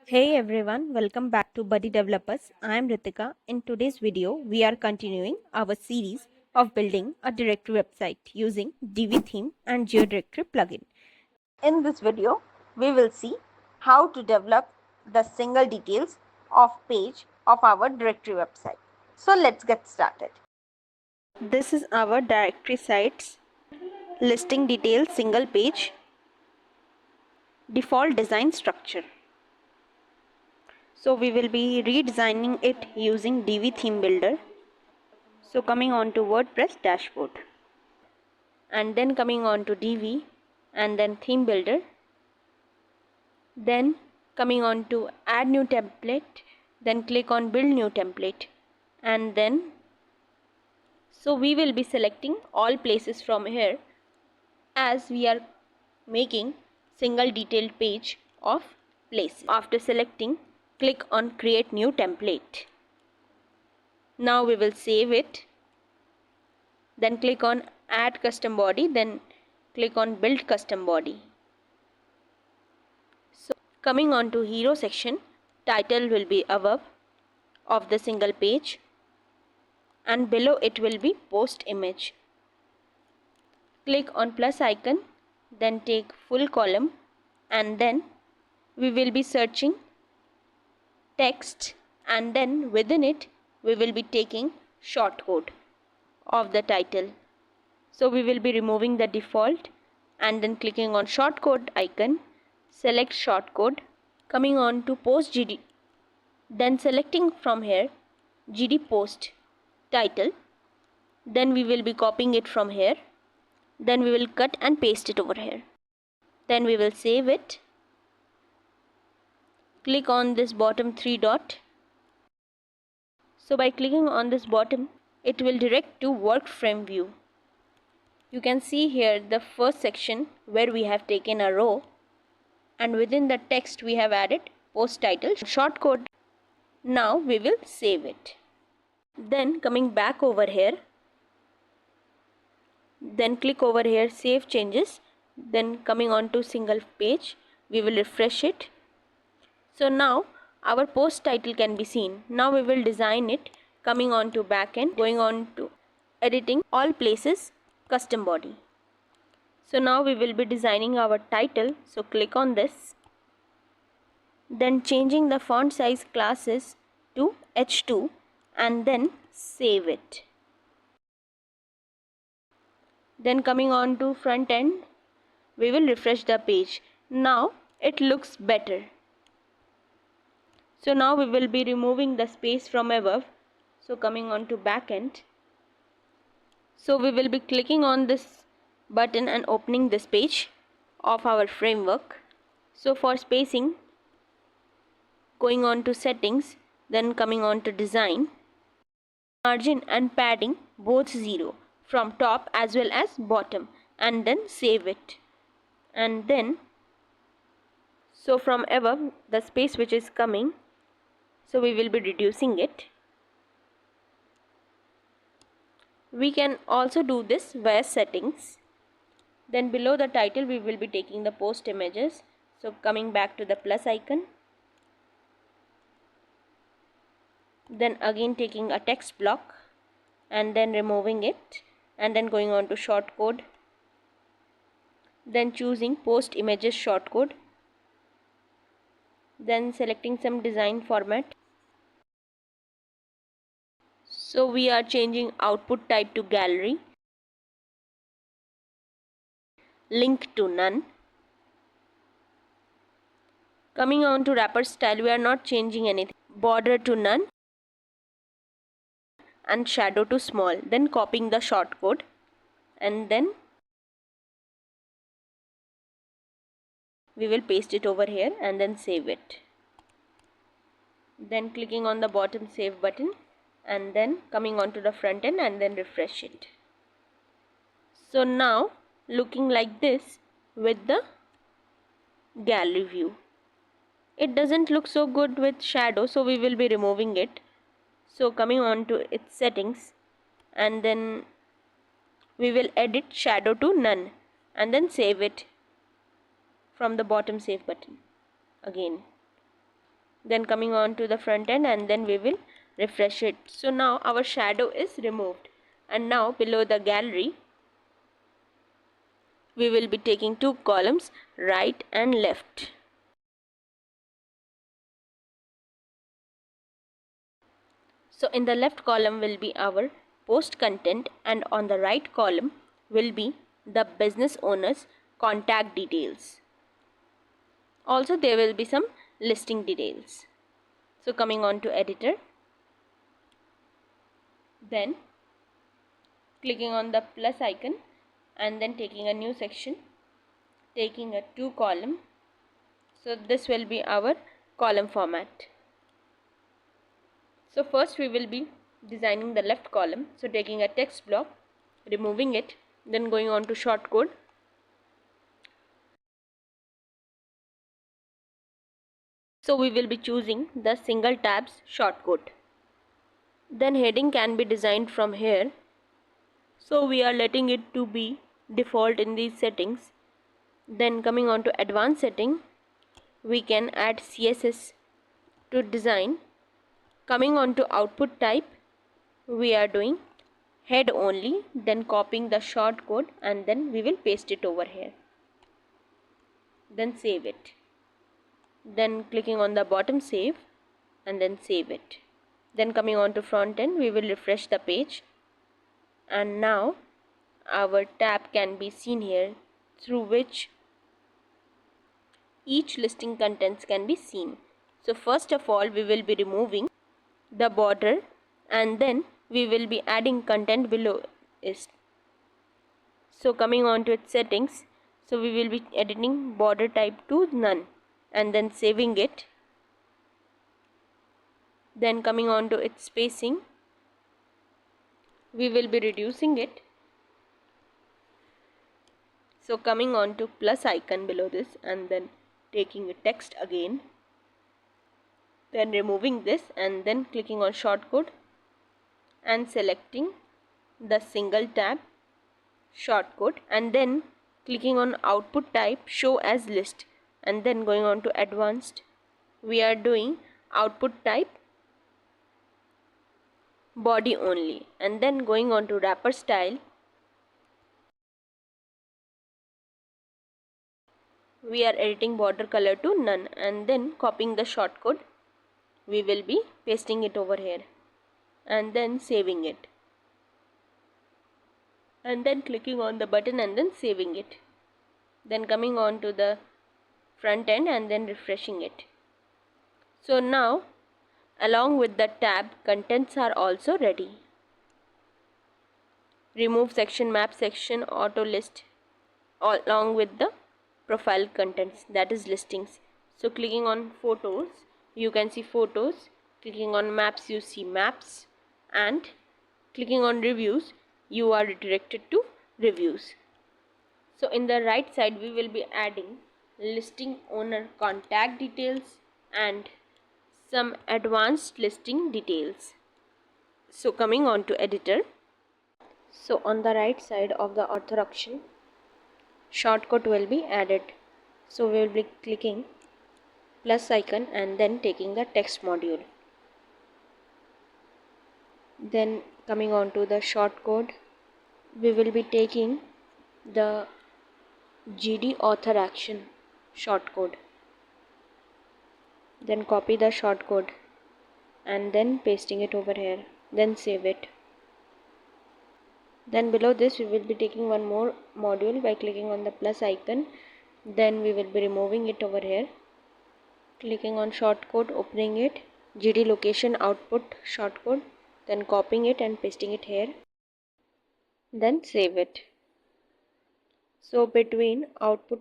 Hey everyone, welcome back to BuddyDevelopers. I am Ritika. In today's video, we are continuing our series of building a directory website using Divi theme and GeoDirectory plugin. In this video, we will see how to develop the single details of page of our directory website. So let's get started. This is our directory sites listing details single page default design structure. So we will be redesigning it using Divi theme builder. So coming on to WordPress dashboard and then coming on to Divi and then theme builder, then coming on to add new template, then click on build new template, and then so we will be selecting all places from here as we are making single detailed page of places. After selecting, click on create new template. Now we will save it, then click on add custom body, then click on build custom body. So coming on to hero section, title will be above of the single page and below it will be post image. Click on plus icon, then take full column, and then we will be searching text, and then within it we will be taking shortcode of the title. So we will be removing the default and then clicking on shortcode icon, select shortcode, coming on to post GD, then selecting from here GD post title, then we will be copying it from here, then we will cut and paste it over here, then we will save it, click on this bottom 3 dot. So by clicking on this bottom, it will direct to work frame view. You can see here the first section where we have taken a row, and within the text we have added post title shortcode. Now we will save it. Then coming back over here, then click over here save changes, then coming on to single page, we will refresh it. So now our post title can be seen. Now we will design it, coming on to backend, going on to editing all places custom body. So now we will be designing our title, so click on this, then changing the font size classes to H2 and then save it. Then coming on to front end, we will refresh the page. Now it looks better. So now we will be removing the space from above. So coming on to back end, so we will be clicking on this button and opening this page of our framework. So for spacing, going on to settings, then coming on to design, margin and padding both 0 from top as well as bottom, and then save it. And then so from above the space which is coming, so we will be reducing it. We can also do this via settings. Then below the title we will be taking the post images. So coming back to the plus icon, then again taking a text block and then removing it, and then going on to shortcode, then choosing post images shortcode, then selecting some design format. So we are changing output type to gallery, link to none. Coming on to wrapper style, we are not changing anything, border to none and shadow to small, then copying the shortcode and then we will paste it over here and then save it. Then clicking on the bottom save button and then coming on to the front end and then refresh it. So now looking like this with the gallery view. It doesn't look so good with shadow, so we will be removing it. So coming on to its settings and then we will edit shadow to none and then save it from the bottom save button again. then coming on to the front end, and then we will refresh it. So now our shadow is removed, and now below the gallery we will be taking two columns, right and left. So in the left column will be our post content, and on the right column will be the business owner's contact details. Also there will be some listing details. So coming on to editor, then clicking on the plus icon and then taking a new section, taking a two column. So this will be our column format. So first we will be designing the left column. So taking a text block, removing it, then going on to shortcode. So we will be choosing the single tabs shortcode. Then heading can be designed from here. So we are letting it to be default in these settings. Then coming on to advanced setting, we can add CSS to design. Coming on to output type, we are doing head only, then copying the shortcode and then we will paste it over here. Then save it. Then clicking on the bottom save and then save it. Then coming on to front end, we will refresh the page, and now our tab can be seen here, through which each listing contents can be seen. So first of all we will be removing the border, and then we will be adding content below it. So coming on to its settings, so we will be editing border type to none and then saving it. Then coming on to its spacing, we will be reducing it. So coming on to plus icon below this and then taking a text again, then removing this and then clicking on shortcode and selecting the single tab shortcode, and then clicking on output type show as list, and then going on to advanced, we are doing output type body only, and then going on to wrapper style, we are editing border color to none, and then copying the shortcode, we will be pasting it over here and then saving it, and then clicking on the button and then saving it. Then coming on to the front end and then refreshing it. So now along with the tab, contents are also ready. Remove section, map section, auto list, along with the profile contents, that is listings. So clicking on photos, you can see photos. Clicking on maps, you see maps, and clicking on reviews, you are redirected to reviews. So in the right side we will be adding listing owner contact details and some advanced listing details. So coming on to editor, so on the right side of the author option, shortcut will be added. So we will be clicking plus icon and then taking the text module. Then coming on to the shortcode, we will be taking the GD author action shortcode. Then copy the shortcode and then pasting it over here, then save it. Then below this we will be taking one more module by clicking on the plus icon, then we will be removing it over here, clicking on shortcode, opening it, GD location output shortcode, then copying it and pasting it here, then save it. So between output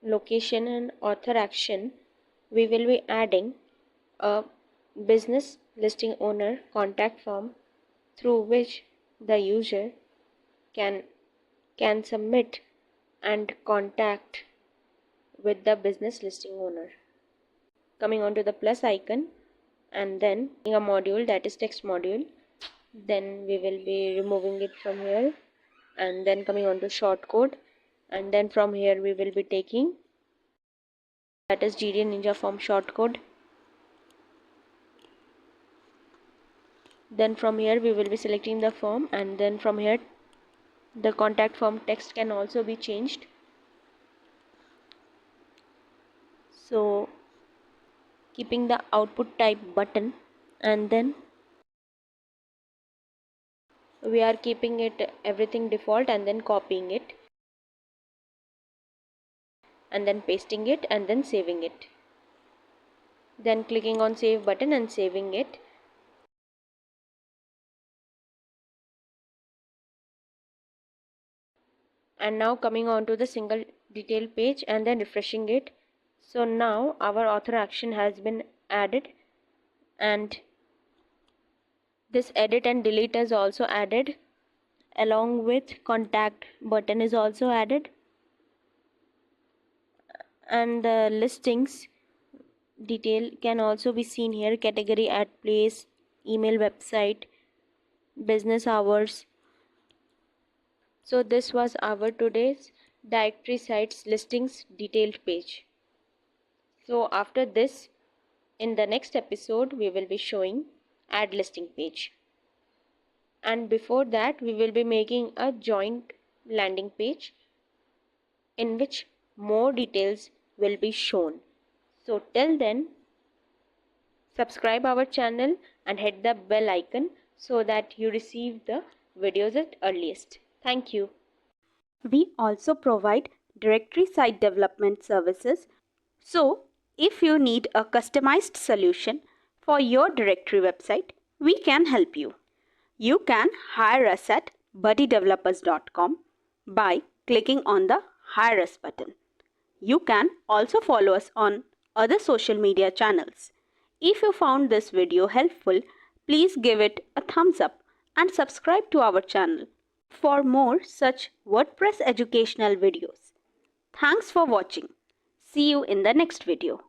location and author action, we will be adding a business listing owner contact form through which the user can submit and contact with the business listing owner. Coming on to the plus icon and then a module, that is text module, then we will be removing it from here, and then coming on to shortcode, and then from here we will be taking, that is GD Ninja form shortcode, Then from here we will be selecting the form, and then from here the contact form text can also be changed. So keeping the output type button, and then we are keeping it everything default, and then copying it and then pasting it and then saving it. Then clicking on save button and saving it. And now coming on to the single detail page and then refreshing it. So now our author action has been added, and this edit and delete is also added, along with contact button is also added, and the listings detail can also be seen here: category, ad place, email, website, business hours. So this was our today's directory sites listings detailed page. So after this, in the next episode we will be showing add listing page, and before that we will be making a joint landing page in which more details will be shown. So till then, subscribe our channel and hit the bell icon so that you receive the videos at earliest. Thank you. We also provide directory site development services. So, if you need a customized solution for your directory website, we can help you. You can hire us at BuddyDevelopers.com by clicking on the Hire Us button. You can also follow us on other social media channels. If you found this video helpful, please give it a thumbs up and subscribe to our channel for more such WordPress educational videos. Thanks for watching. See you in the next video.